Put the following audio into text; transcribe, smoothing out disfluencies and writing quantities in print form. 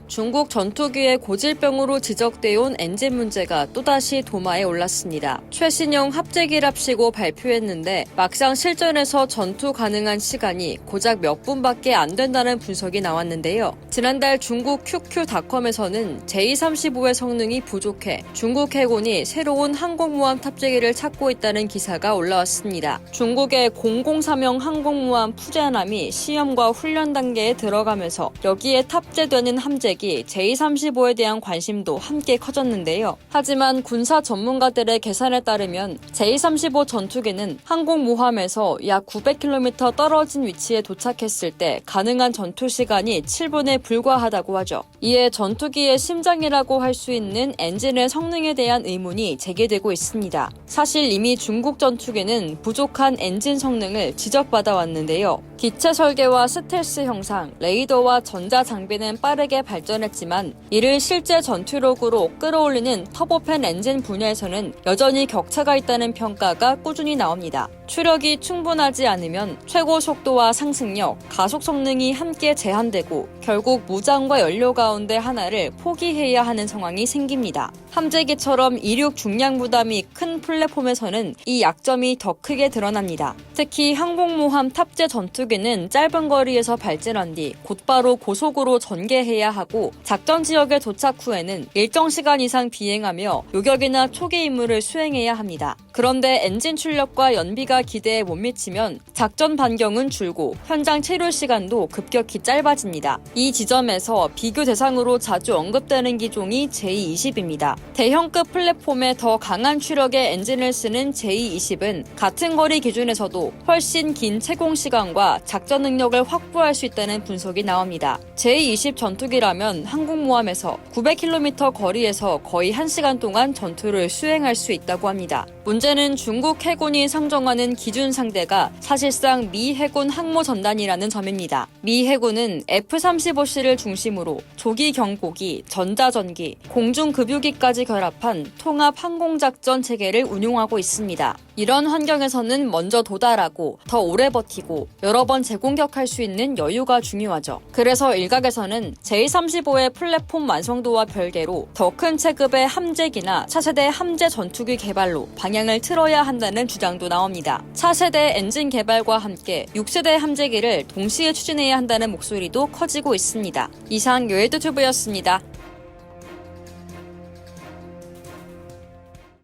중국 전투기의 고질병으로 지적돼 온 엔진 문제가 또다시 도마에 올랐습니다. 최신형 합재기랍시고 발표했는데 막상 실전에서 전투 가능한 시간이 고작 몇 분밖에 안 된다는 분석이 나왔는데요. 지난달 중국 QQ.com에서는 J-35의 성능이 부족해 중국 해군이 새로운 항공모함 탑재기를 찾고 있다는 기사가 올라왔습니다. 중국의 003형 항공모함 푸젠함이 시험과 훈련 단계에 들어가면서 여기에 탑재되는 함재기 J-35에 대한 관심도 함께 커졌는데요. 하지만 군사 전문가들의 계산에 따르면 J-35 전투기는 항공모함에서 약 900km 떨어진 위치에 도착했을 때 가능한 전투 시간이 7분에 불과하다고 하죠. 이에 전투기의 심장이라고 할 수 있는 엔진의 성능에 대한 의문이 제기되고 있습니다. 사실 이미 중국 전투기는 부족한 엔진 성능을 지적받아 왔는데요. 기체 설계와 스텔스 형상, 레이더와 전자 장비는 빠르게 발전했지만 이를 실제 전투력으로 끌어올리는 터보팬 엔진 분야에서는 여전히 격차가 있다는 평가가 꾸준히 나옵니다. 추력이 충분하지 않으면 최고 속도와 상승력, 가속 성능이 함께 제한되고 결국 무장과 연료 가운데 하나를 포기해야 하는 상황이 생깁니다. 함재기처럼 이륙 중량 부담이 큰 플랫폼에서는 이 약점이 더 크게 드러납니다. 특히 항공모함 탑재 전투기는 짧은 거리에서 발진한 뒤 곧바로 고속으로 전개해야 하고 작전 지역에 도착 후에는 일정 시간 이상 비행하며 요격이나 초기 임무를 수행해야 합니다. 그런데 엔진 출력과 연비가 기대에 못 미치면 작전 반경은 줄고 현장 체류 시간도 급격히 짧아집니다. 이 지점에서 비교 대상으로 자주 언급되는 기종이 J-20입니다. 대형급 플랫폼에 더 강한 추력의 엔진을 쓰는 J-20은 같은 거리 기준에서도 훨씬 긴 채공 시간과 작전 능력을 확보할 수 있다는 분석이 나옵니다. J-20 전투기라면 항공모함에서 900km 거리에서 거의 1시간 동안 전투를 수행할 수 있다고 합니다. 문제는 중국 해군이 상정하는 기준 상대가 사실상 미 해군 항모전단이라는 점입니다. 미 해군은 F-35C를 중심으로 조기 경보기, 전자전기, 공중급유기까지 결합한 통합 항공작전 체계를 운용하고 있습니다. 이런 환경에서는 먼저 도달하고 더 오래 버티고 여러 번 재공격할 수 있는 여유가 중요하죠. 그래서 일각에서는 J-35의 플랫폼 완성도와 별개로 더 큰 체급의 함재기나 차세대 함재 전투기 개발로 방향을 틀어야 한다는 주장도 나옵니다. 차세대 엔진 개발과 함께 6세대 함재기를 동시에 추진해야 한다는 목소리도 커지고 있습니다. 이상 요에드튜브였습니다.